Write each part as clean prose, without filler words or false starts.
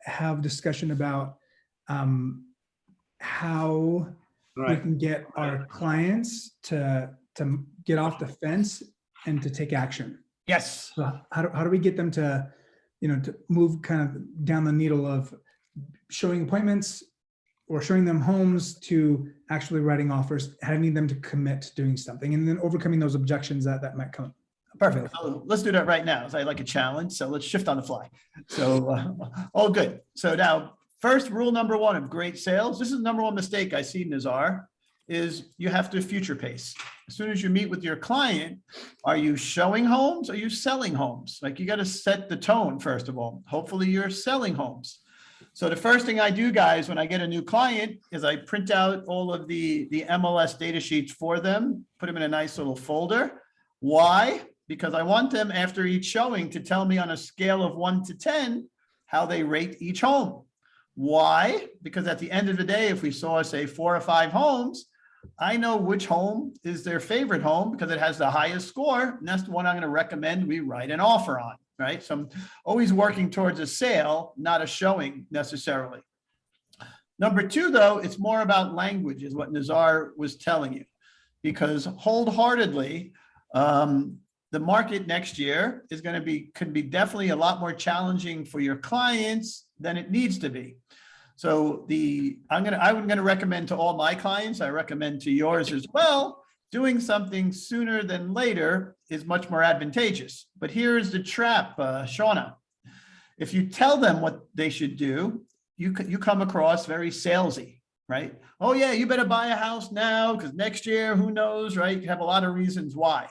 have discussion about how we can get our clients to get off the fence and to take action. Yes. So how do we get them to, to move kind of down the needle of showing appointments or showing them homes to actually writing offers, having them to commit to doing something, and then overcoming those objections that might come. Perfect. So let's do that right now. So I like a challenge. So let's shift on the fly. So all good. So now, first rule number one of great sales. This is the number one mistake I see, Nazar, is you have to future pace. As soon as you meet with your client, are you showing homes? Are you selling homes? Like, you got to set the tone, first of all. Hopefully you're selling homes. So the first thing I do, guys, when I get a new client is I print out all of the MLS data sheets for them, put them in a nice little folder. Why? Because I want them after each showing to tell me on a scale of 1 to 10 how they rate each home. Why? Because at the end of the day, if we saw, say, 4 or 5 homes, I know which home is their favorite home because it has the highest score, and that's the one I'm going to recommend we write an offer on, right? So I'm always working towards a sale, not a showing necessarily. Number 2, though, it's more about language, is what Nazar was telling you, because wholeheartedly, the market next year is going to could be definitely a lot more challenging for your clients than it needs to be. So I'm going to recommend to all my clients, I recommend to yours as well, doing something sooner than later is much more advantageous. But here's the trap, Shauna. If you tell them what they should do, you come across very salesy, right? Oh yeah, you better buy a house now because next year, who knows, right? You have a lot of reasons why.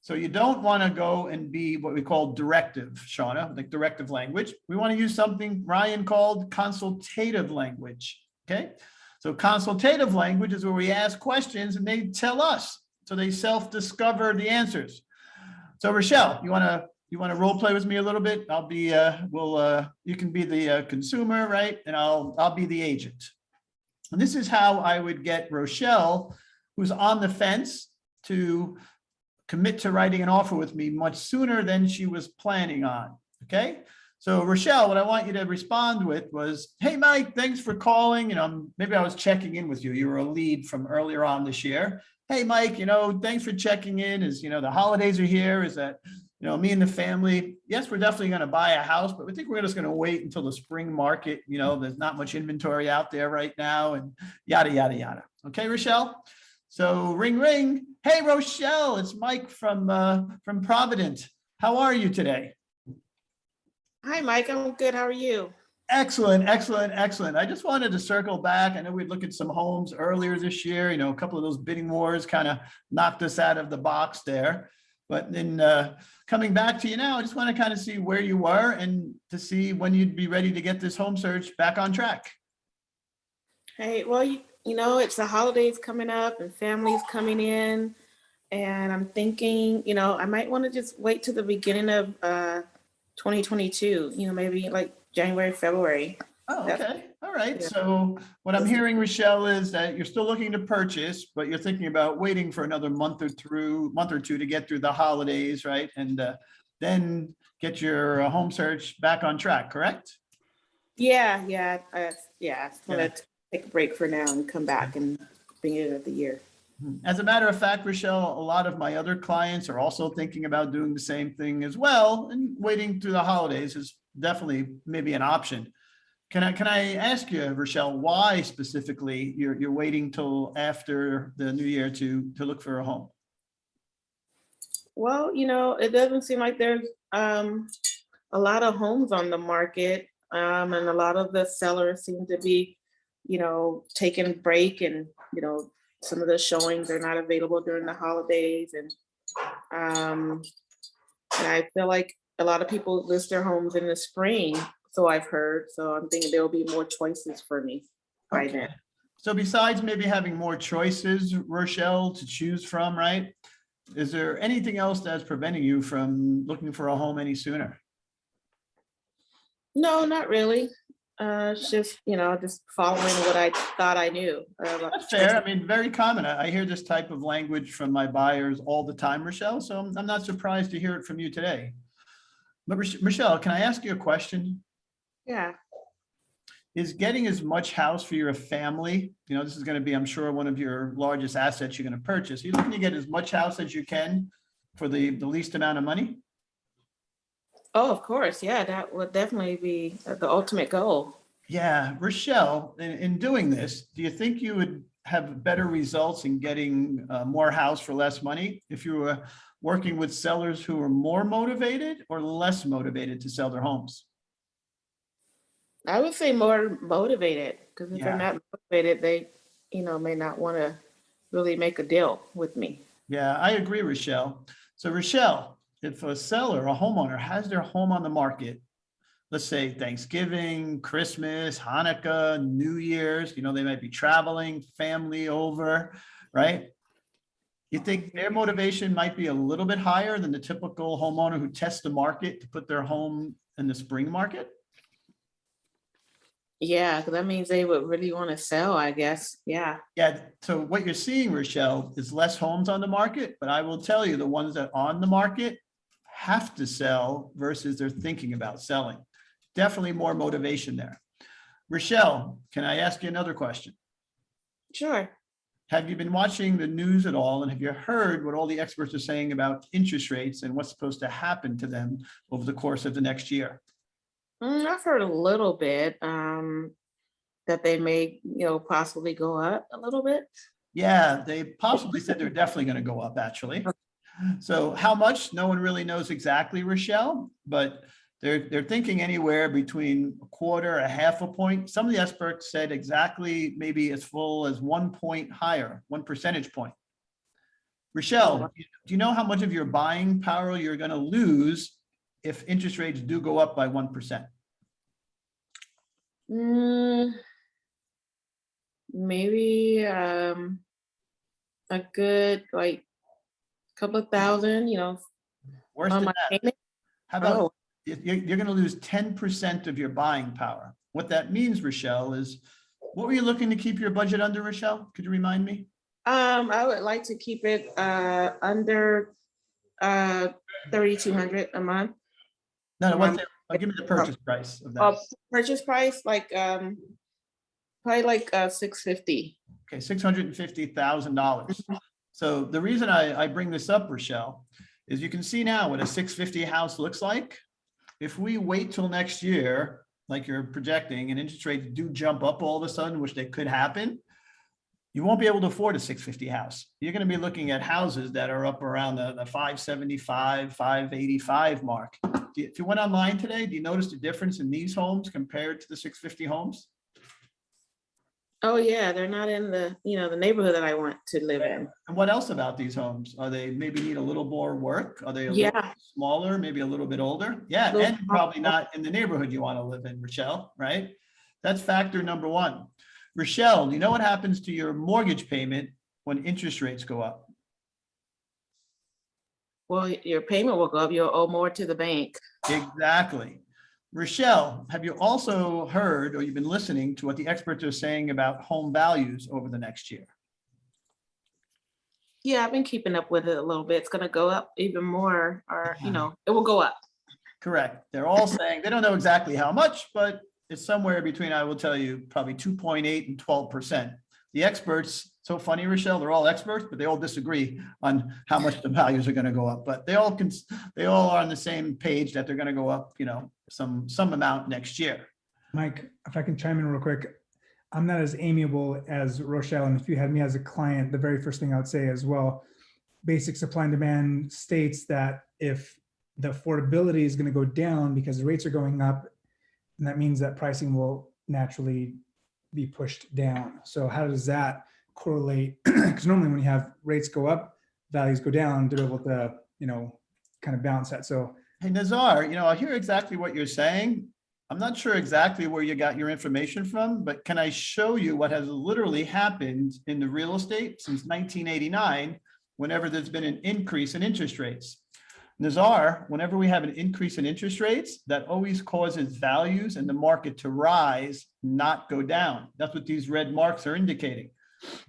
So you don't want to go and be what we call directive, Shauna, like directive language. We want to use something Ryan called consultative language, okay? So consultative language is where we ask questions and they tell us, so they self-discover the answers. So Rochelle, you want to role play with me a little bit? I'll be, you can be the consumer, right? And I'll be the agent. And this is how I would get Rochelle, who's on the fence, to commit to writing an offer with me much sooner than she was planning on, okay? So Rochelle, what I want you to respond with was, hey, Mike, thanks for calling. Maybe I was checking in with you. You were a lead from earlier on this year. Hey, Mike, thanks for checking in. The holidays are here. Is that, me and the family, yes, we're definitely going to buy a house, but we think we're just going to wait until the spring market. There's not much inventory out there right now, and yada, yada, yada. Okay, Rochelle? So ring, ring. Hey, Rochelle, it's Mike from Providence. How are you today? Hi, Mike. I'm good. How are you? Excellent, excellent, excellent. I just wanted to circle back. I know we'd look at some homes earlier this year. A couple of those bidding wars kind of knocked us out of the box there. But then coming back to you now, I just want to kind of see where you were and to see when you'd be ready to get this home search back on track. Hey, well, it's the holidays coming up and families coming in. And I'm thinking, I might want to just wait to the beginning of 2022, maybe like January, February. Oh, okay. All right. Yeah. So what I'm hearing, Rochelle, is that you're still looking to purchase, but you're thinking about waiting for another month or two to get through the holidays, right? And then get your home search back on track, correct? Yeah. I'm going to take a break for now and come back and beginning of the year. As a matter of fact, Rochelle, a lot of my other clients are also thinking about doing the same thing as well, and waiting through the holidays is definitely maybe an option. Can I ask you, Rochelle, why specifically you're waiting till after the new year to look for a home? Well, it doesn't seem like there's a lot of homes on the market, and a lot of the sellers seem to be taking a break, and some of the showings are not available during the holidays, and I feel like a lot of people list their homes in the spring, so I've heard. So I'm thinking there will be more choices for me by then. So besides maybe having more choices, Rochelle, to choose from, right? Is there anything else that's preventing you from looking for a home any sooner? No, not really. It's just, just following what I thought I knew. That's fair. I mean, very common. I hear this type of language from my buyers all the time, Rochelle. So I'm not surprised to hear it from you today. But Rochelle, can I ask you a question? Yeah. is getting as much house for your family. You know, this is going to be, I'm sure, one of your largest assets you're going to purchase. You're looking to get as much house as you can for the least amount of money. Oh, of course. Yeah, that would definitely be the ultimate goal. Yeah, Rochelle, in doing this, do you think you would have better results in getting more house for less money if you were working with sellers who are more motivated or less motivated to sell their homes? I would say more motivated, because if they're Yeah. not motivated, they, may not want to really make a deal with me. Yeah, I agree, Rochelle. So Rochelle, if a seller, a homeowner has their home on the market, let's say Thanksgiving, Christmas, Hanukkah, New Year's, they might be traveling, family over, right? You think their motivation might be a little bit higher than the typical homeowner who tests the market to put their home in the spring market? Yeah, because that means they would really want to sell, I guess. Yeah. Yeah. So what you're seeing, Rochelle, is less homes on the market, but I will tell you the ones that are on the market have to sell versus they're thinking about selling. Definitely more motivation there. Rochelle, can I ask you another question? Sure. Have you been watching the news at all? And have you heard what all the experts are saying about interest rates and what's supposed to happen to them over the course of the next year? I've heard a little bit that they may, possibly go up a little bit. Yeah, they possibly said they're definitely going to go up, actually. So how much? No one really knows exactly, Rochelle, but they're thinking anywhere between a quarter, a half a point. Some of the experts said exactly maybe as full as 1 point higher, 1 percentage point. Rochelle, do you know how much of your buying power you're going to lose if interest rates do go up by 1%? Maybe a good couple of thousand, Worse on than my that. payment. How about Oh, you're going to lose 10% of your buying power? What that means, Rochelle, is what were you looking to keep your budget under, Rochelle? Could you remind me? I would like to keep it under 3,200 a month. No, give me the purchase price of that. Purchase price probably like 650. Okay, $650,000. So the reason I bring this up, Rochelle, is you can see now what a 650 house looks like. If we wait till next year, like you're projecting, and interest rates do jump up all of a sudden, which they could happen, you won't be able to afford a 650 house. You're going to be looking at houses that are up around the 575, 585 mark. If you went online today, do you notice the difference in these homes compared to the 650 homes? Oh yeah, they're not in the the neighborhood that I want to live in. And what else about these homes? Are they maybe need a little more work? Are they a little smaller, maybe a little bit older? Yeah, and probably not in the neighborhood you want to live in, Rochelle, right? That's factor number one. Rochelle, do you know what happens to your mortgage payment when interest rates go up? Well, your payment will go up. You'll owe more to the bank. Exactly. Rochelle, have you also heard or you've been listening to what the experts are saying about home values over the next year? Yeah, I've been keeping up with it a little bit. It's going to go up even more, or it will go up. Correct. They're all saying they don't know exactly how much, but it's somewhere between, I will tell you, probably 2.8 and 12%. The experts, so funny, Rochelle, they're all experts, but they all disagree on how much the values are going to go up. But they all are on the same page that they're going to go up, some amount next year. Mike, if I can chime in real quick, I'm not as amiable as Rochelle. And if you had me as a client, the very first thing I would say as well, basic supply and demand states that if the affordability is going to go down because the rates are going up, and that means that pricing will naturally be pushed down. So how does that correlate? Because normally when you have rates go up, values go down to be able to, kind of balance that. So hey, Nazar, I hear exactly what you're saying. I'm not sure exactly where you got your information from, but can I show you what has literally happened in the real estate since 1989, whenever there's been an increase in interest rates? Nazar, whenever we have an increase in interest rates, that always causes values in the market to rise, not go down. That's what these red marks are indicating.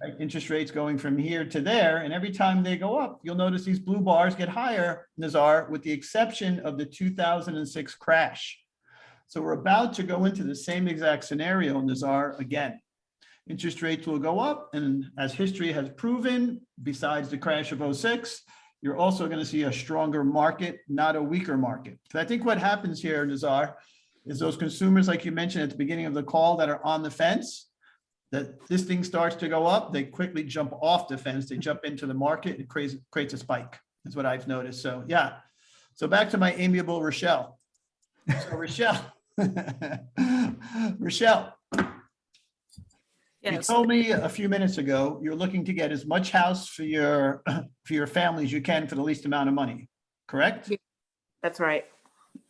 Right? Interest rates going from here to there, and every time they go up, you'll notice these blue bars get higher, Nazar, with the exception of the 2006 crash. So we're about to go into the same exact scenario, Nazar, again. Interest rates will go up, and as history has proven, besides the crash of '06, you're also going to see a stronger market, not a weaker market. So I think what happens here, Nazar, is those consumers, like you mentioned at the beginning of the call, that are on the fence, that this thing starts to go up, they quickly jump off the fence, they jump into the market, it creates a spike, is what I've noticed. So yeah. So back to my amiable Rochelle. So Rochelle, Rochelle, you Yes, told me a few minutes ago, you're looking to get as much house for your family as you can for the least amount of money, correct? that's right.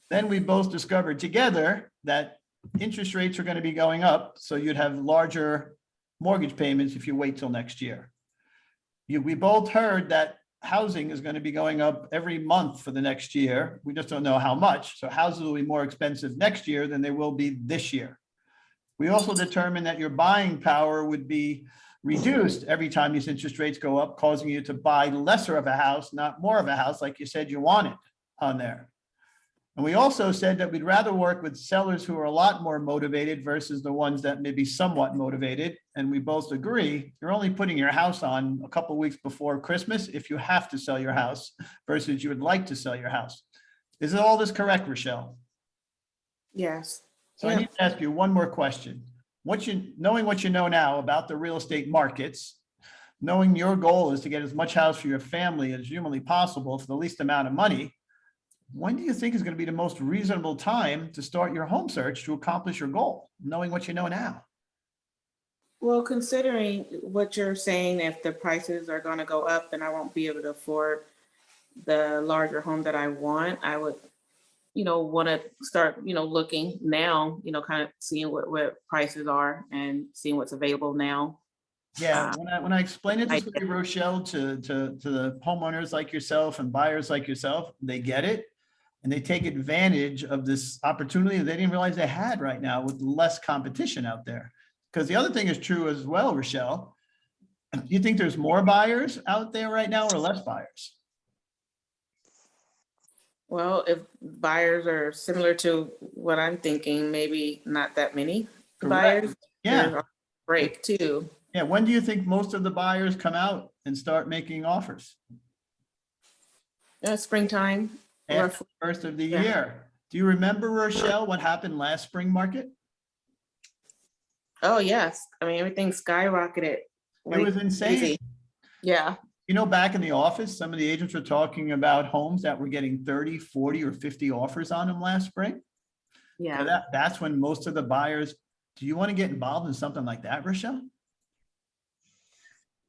Then we both discovered together that interest rates are going to be going up, so you'd have larger mortgage payments if you wait till next year. We both heard that housing is going to be going up every month for the next year. We just don't know how much. So houses will be more expensive next year than they will be this year. We also determined that your buying power would be reduced every time these interest rates go up, causing you to buy lesser of a house, not more of a house, like you said you wanted on there. And we also said that we'd rather work with sellers who are a lot more motivated versus the ones that may be somewhat motivated. And we both agree, you're only putting your house on a couple of weeks before Christmas if you have to sell your house versus you would like to sell your house. Is all this correct, Rochelle? Yes. So I need to ask you one more question. Knowing what you know now about the real estate markets, knowing your goal is to get as much house for your family as humanly possible for the least amount of money, when do you think is going to be the most reasonable time to start your home search to accomplish your goal, knowing what you know now? Well, considering what you're saying, if the prices are going to go up and I won't be able to afford the larger home that I want, I would, want to start, looking now, kind of seeing what prices are and seeing what's available now. Yeah, when I explain it this way, Rochelle, to the homeowners like yourself and buyers like yourself, they get it. And they take advantage of this opportunity that they didn't realize they had right now with less competition out there. Because the other thing is true as well, Rochelle. Do you think there's more buyers out there right now or less buyers? Well, if buyers are similar to what I'm thinking, maybe not that many Correct. buyers. Yeah. There's a break too. Yeah. When do you think most of the buyers come out and start making offers? Springtime. After Roughly. the first of the Yeah. year. Do you remember, Rochelle, what happened last spring market? Oh, yes. I mean, everything skyrocketed. It was insane. Crazy. Yeah. Back in the office, some of the agents were talking about homes that were getting 30, 40, or 50 offers on them last spring. Yeah. So that's when most of the buyers, do you want to get involved in something like that, Rochelle?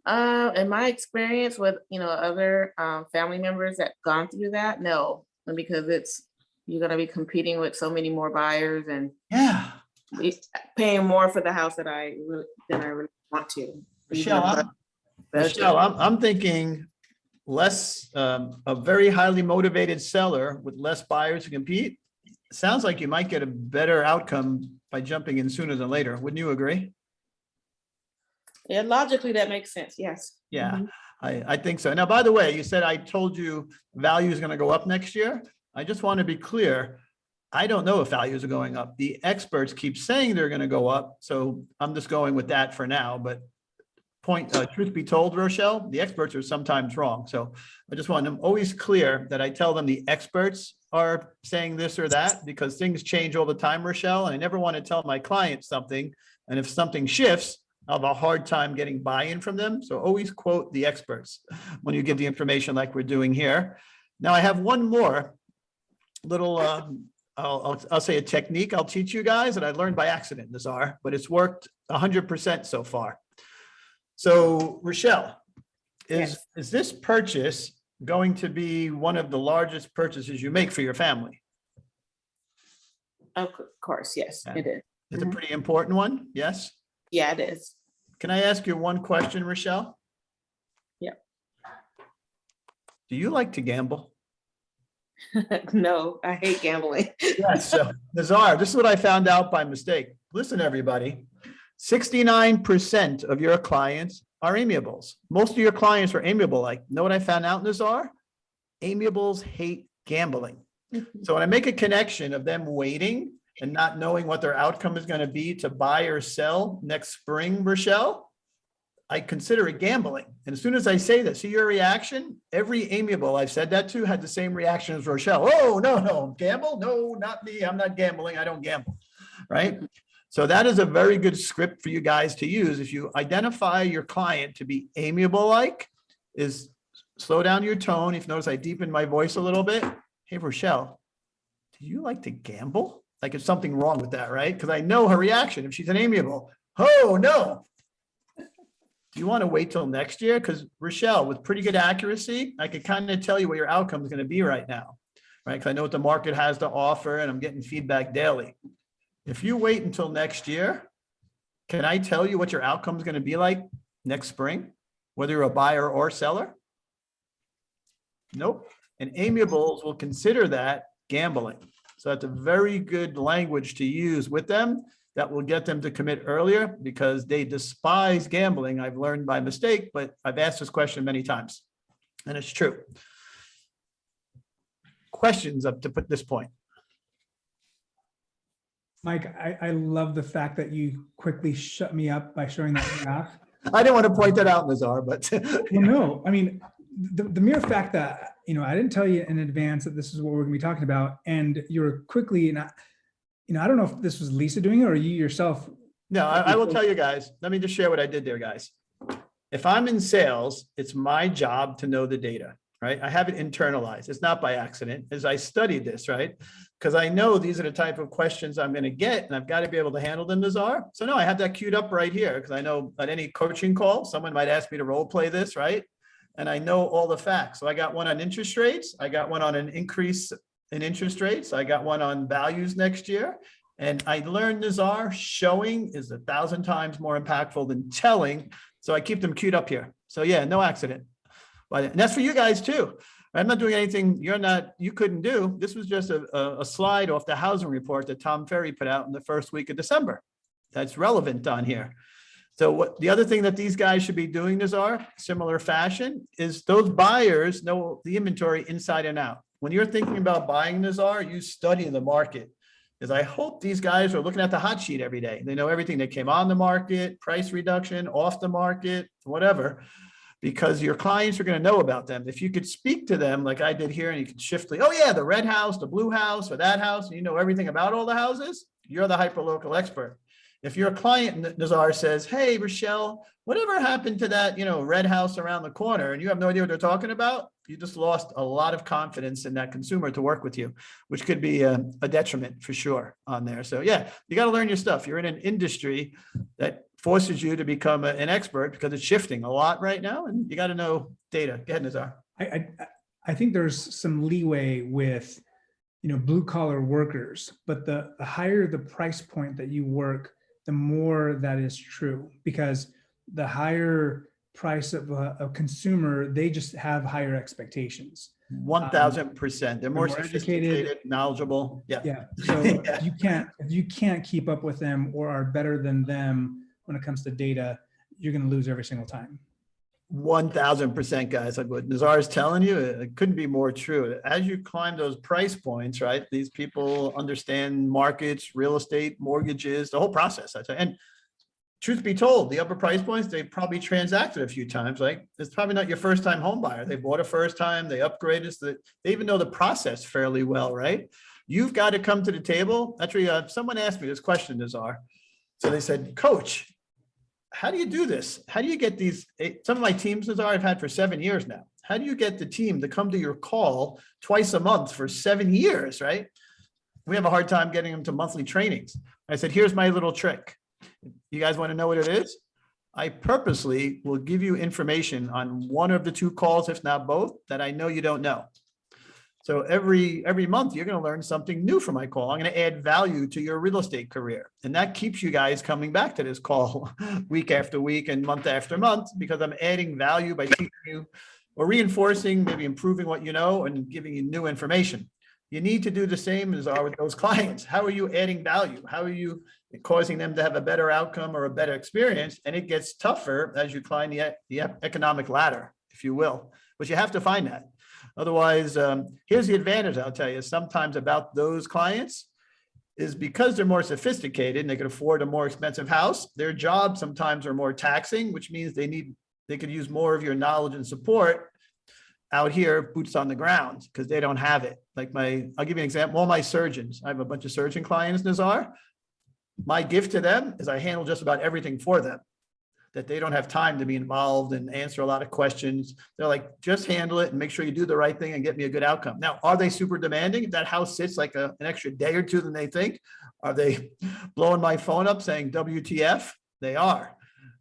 In my experience with, other family members that gone through that, no, because you're going to be competing with so many more buyers and Yeah. paying more for the house than I really want to. Michelle, I'm thinking less, a very highly motivated seller with less buyers to compete. Sounds like you might get a better outcome by jumping in sooner than later. Wouldn't you agree? Yeah, logically that makes sense. Yes. Yeah, Mhm. I think so. Now, by the way, you said I told you value is going to go up next year. I just want to be clear. I don't know if values are going up. The experts keep saying they're going to go up. So I'm just going with that for now. But truth be told, Rochelle, the experts are sometimes wrong. So I just want them always clear that I tell them the experts are saying this or that because things change all the time, Rochelle. And I never want to tell my clients something. And if something shifts, I'll have a hard time getting buy-in from them. So always quote the experts when you give the information like we're doing here. Now I have one more little, I'll say a technique I'll teach you guys that I learned by accident, Nazar, but it's worked 100% so far. So Rochelle, is this purchase going to be one of the largest purchases you make for your family? Of course, yes, Yeah. it is. It's a pretty important one, yes? Yeah, it is. Can I ask you one question, Rochelle? Yeah. Do you like to gamble? No, I hate gambling. Yes, so Nazar, this is what I found out by mistake. Listen, everybody, 69% of your clients are amiables. Most of your clients are amiable. Like, know what I found out, Nazar? Amiables hate gambling. So when I make a connection of them waiting and not knowing what their outcome is going to be to buy or sell next spring, Rochelle, I consider it gambling. And as soon as I say that, see your reaction, every amiable I've said that to had the same reaction as Rochelle. Oh, no, gamble? No, not me. I'm not gambling. I don't gamble, right? So that is a very good script for you guys to use. If you identify your client to be amiable like, is slow down your tone. If you notice I deepen my voice a little bit. Hey, Rochelle, do you like to gamble? Like it's something wrong with that, right? Because I know her reaction. If she's an amiable, oh, no. Do you want to wait till next year? Because Rochelle, with pretty good accuracy, I could kind of tell you what your outcome is going to be right now, right? Because I know what the market has to offer and I'm getting feedback daily. If you wait until next year, can I tell you what your outcome is going to be like next spring, whether you're a buyer or seller? Nope. And amiables will consider that gambling. So that's a very good language to use with them that will get them to commit earlier because they despise gambling. I've learned by mistake, but I've asked this question many times and it's true. Questions up to put this point. Mike, I love the fact that you quickly shut me up by showing that graph. I didn't want to point that out, Nazar, but Well, no, I mean, the mere fact that, I didn't tell you in advance that this is what we're gonna be talking about, and you were quickly, and I don't know if this was Lisa doing it or you yourself. no, I will tell you guys, let me just share what I did there, guys. If I'm in sales, it's my job to know the data, right? I have it internalized. It's not by accident, as I studied this, right? Because I know these are the type of questions I'm going to get, and I've got to be able to handle them, Nazar. So no, I have that queued up right here because I know at any coaching call, someone might ask me to role play this, right? And I know all the facts. So I got one on interest rates. I got one on an increase in interest rates. I got one on values next year. And I learned, Nazar, showing is 1,000 times more impactful than telling. So I keep them queued up here. So yeah, no accident. But and that's for you guys too. I'm not doing anything you couldn't do. This was just a slide off the housing report that Tom Ferry put out in the first week of December. That's relevant on here. So what the other thing that these guys should be doing, Nazar, similar fashion, is those buyers know the inventory inside and out. When you're thinking about buying, Nazar, you study the market. Because I hope these guys are looking at the hot sheet every day. They know everything that came on the market, price reduction, off the market, whatever, because your clients are going to know about them. If you could speak to them like I did here and you could shiftly, oh yeah, the red house, the blue house, or that house, and you know everything about all the houses, you're the hyperlocal expert. If your client, Nazar, says, hey, Rochelle, whatever happened to that, red house around the corner, and you have no idea what they're talking about, you just lost a lot of confidence in that consumer to work with you, which could be a detriment for sure on there. So yeah, you got to learn your stuff. You're in an industry that forces you to become an expert because it's shifting a lot right now, and you got to know data. Go ahead, Nazar. I think there's some leeway with, blue collar workers, but the higher the price point that you work, the more that is true, because the higher price of a consumer, they just have higher expectations. 1,000%. They're more sophisticated, knowledgeable. Yeah. Yeah. So if you can't keep up with them or are better than them when it comes to data, you're going to lose every single time. 1,000%, guys. Like what Nazar is telling you, it couldn't be more true. As you climb those price points, right? These people understand markets, real estate, mortgages, the whole process. And truth be told, the upper price points, they probably transacted a few times. Like it's probably not your first time home buyer. They bought a first time, they upgraded, so that they even know the process fairly well, right? You've got to come to the table. Actually, someone asked me this question, Nazar. So they said, Coach, how do you do this? How do you get these? Some of my teams, Nazar, I've had for 7 years now. How do you get the team to come to your call twice a month for 7 years, right? We have a hard time getting them to monthly trainings. I said, here's my little trick. You guys want to know what it is? I purposely will give you information on one of the two calls, if not both, that I know you don't know. So every month, you're going to learn something new from my call. I'm going to add value to your real estate career. And that keeps you guys coming back to this call week after week and month after month, because I'm adding value by teaching you or reinforcing, maybe improving what you know and giving you new information. You need to do the same as with those clients. How are you adding value? How are you causing them to have a better outcome or a better experience? And it gets tougher as you climb the economic ladder, if you will, but you have to find that. Otherwise, here's the advantage, I'll tell you, sometimes about those clients. is because they're more sophisticated and they can afford a more expensive house, their jobs sometimes are more taxing, which means they could use more of your knowledge and support out here, boots on the ground, because they don't have it. Like I'll give you an example. All my surgeons, I have a bunch of surgeon clients, Nazar. My gift to them is I handle just about everything for them, that they don't have time to be involved and answer a lot of questions. They're like, just handle it and make sure you do the right thing and get me a good outcome. Now, are they super demanding? If that house sits like an extra day or two than they think, are they blowing my phone up saying WTF? They are.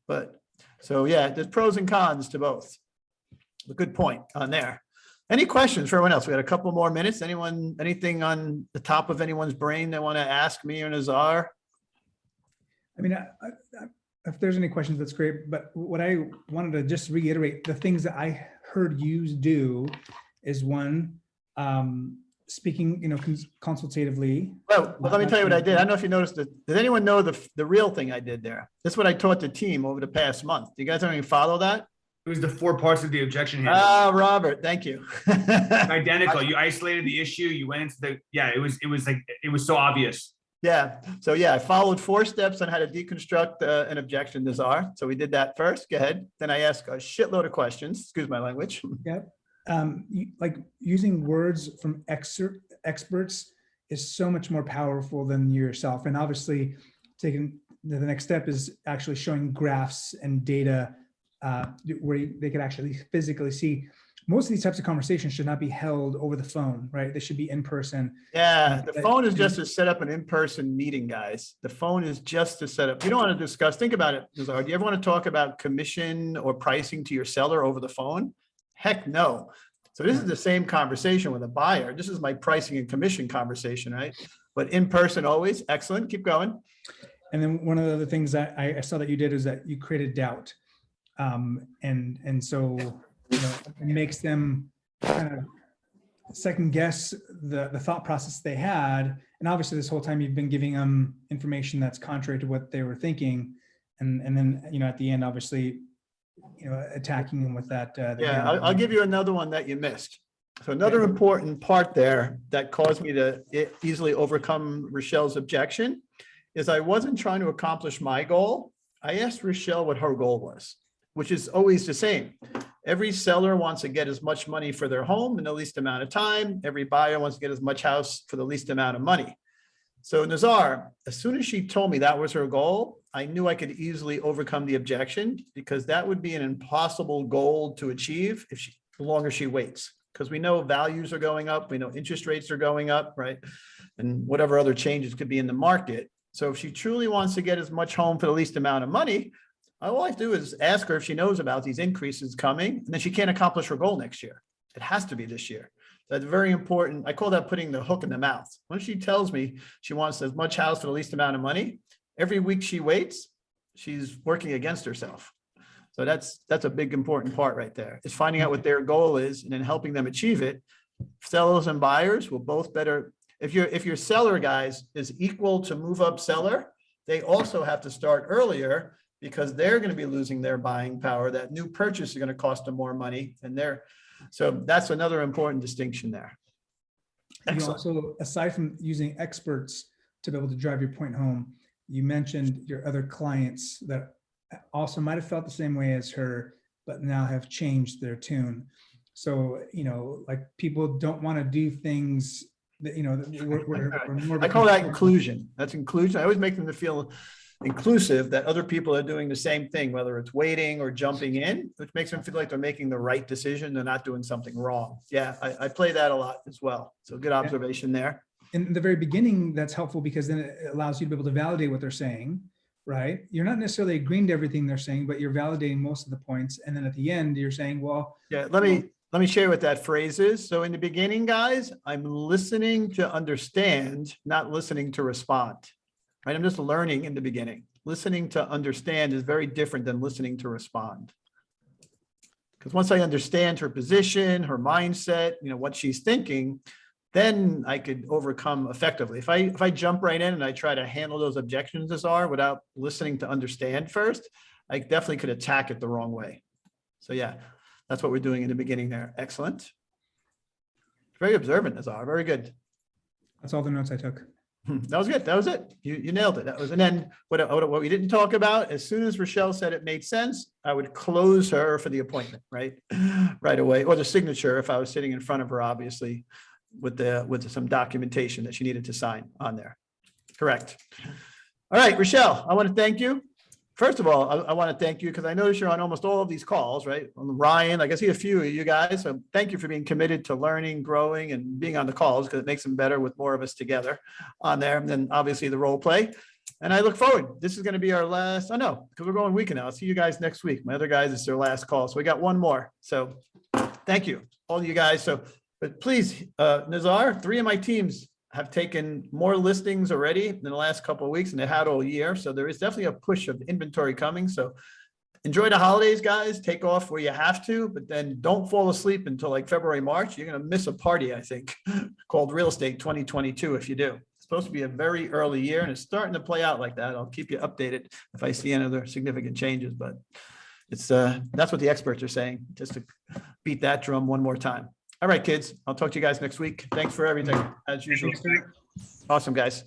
But so yeah, there's pros and cons to both. A good point on there. Any questions for everyone else? We got a couple more minutes. Anything on the top of anyone's brain they want to ask me or Nazar? I mean, if there's any questions, that's great. But what I wanted to just reiterate, the things that I heard you do is one, speaking, consultatively. Well, let me tell you what I did. I don't know if you noticed that. Did anyone know the real thing I did there? This is what I taught the team over the past month. Do you guys have any follow that? It was the 4 parts of the objection handle. Ah, Robert, thank you. Identical. You isolated the issue. You went into it was so obvious. Yeah. So yeah, I followed 4 steps on how to deconstruct an objection, Nazar. So we did that first. Go ahead. Then I asked a shitload of questions. Excuse my language. Yep. Like using words from experts is so much more powerful than yourself. And obviously, taking the next step is actually showing graphs and data where they could actually physically see. Most of these types of conversations should not be held over the phone, right? They should be in person. Yeah, the phone is just to set up an in-person meeting, guys. The phone is just to set up. You don't want to discuss, think about it, Nazar. Do you ever want to talk about commission or pricing to your seller over the phone? Heck no. So this is the same conversation with a buyer. This is my pricing and commission conversation, right? But in person always. Excellent. Keep going. And then one of the other things that I saw that you did is that you created doubt. And so it makes them kind of second guess the thought process they had. And obviously this whole time you've been giving them information that's contrary to what they were thinking. And then, at the end, obviously, attacking them with that. Yeah, I'll give you another one that you missed. So another important part there that caused me to easily overcome Rochelle's objection is I wasn't trying to accomplish my goal. I asked Rochelle what her goal was, which is always the same. Every seller wants to get as much money for their home in the least amount of time. Every buyer wants to get as much house for the least amount of money. So Nazar, as soon as she told me that was her goal, I knew I could easily overcome the objection, because that would be an impossible goal to achieve the longer she waits. Because we know values are going up, we know interest rates are going up, right? And whatever other changes could be in the market. So if she truly wants to get as much home for the least amount of money, all I have to do is ask her if she knows about these increases coming, and then she can't accomplish her goal next year. It has to be this year. That's very important. I call that putting the hook in the mouth. Once she tells me she wants as much house for the least amount of money, every week she waits, she's working against herself. So that's a big important part right there, is finding out what their goal is and then helping them achieve it. Sellers and buyers will both better. If your seller, guys, is equal to move up seller, they also have to start earlier, because they're going to be losing their buying power. That new purchase is going to cost them more money, and so that's another important distinction there. Excellent. You also, aside from using experts to be able to drive your point home, you mentioned your other clients that also might have felt the same way as her, but now have changed their tune. So, like, people don't want to do things that, we're more. I call that inclusion. That's inclusion. I always make them to feel inclusive, that other people are doing the same thing, whether it's waiting or jumping in, which makes them feel like they're making the right decision. They're not doing something wrong. Yeah, I play that a lot as well. So good observation there. In the very beginning, that's helpful, because then it allows you to be able to validate what they're saying, right? You're not necessarily agreeing to everything they're saying, but you're validating most of the points. And then at the end, you're saying, well, yeah, let me share what that phrase is. So in the beginning, guys, I'm listening to understand, not listening to respond. Right? I'm just learning in the beginning. Listening to understand is very different than listening to respond. Because once I understand her position, her mindset, what she's thinking, then I could overcome effectively. If I jump right in and I try to handle those objections as are without listening to understand first, I definitely could attack it the wrong way. So yeah, that's what we're doing in the beginning there. Excellent. Very observant, Nazar. Very good. That's all the notes I took. That was good. That was it. You nailed it. That was, and then what we didn't talk about, as soon as Rochelle said it made sense, I would close her for the appointment, right? Right away, or the signature if I was sitting in front of her, obviously, with some documentation that she needed to sign on there. Correct. All right, Rochelle, I want to thank you. First of all, I want to thank you because I noticed you're on almost all of these calls, right? Ryan, I can see a few of you guys. So thank you for being committed to learning, growing, and being on the calls because it makes them better with more of us together on there. And then obviously the role play. And I look forward. This is going to be our last, I know, because we're going weekend now. I'll see you guys next week. My other guys, it's their last call. So we got one more. So thank you, all of you guys. So, but please, Nazar, 3 of my teams have taken more listings already in the last couple of weeks than they had all year. So there is definitely a push of inventory coming. So enjoy the holidays, guys. Take off where you have to, but then don't fall asleep until like February, March. You're going to miss a party, I think, called Real Estate 2022 if you do. It's supposed to be a very early year and it's starting to play out like that. I'll keep you updated if I see any other significant changes, but it's that's what the experts are saying, just to beat that drum one more time. All right, kids, I'll talk to you guys next week. Thanks for everything, as usual. Awesome, guys.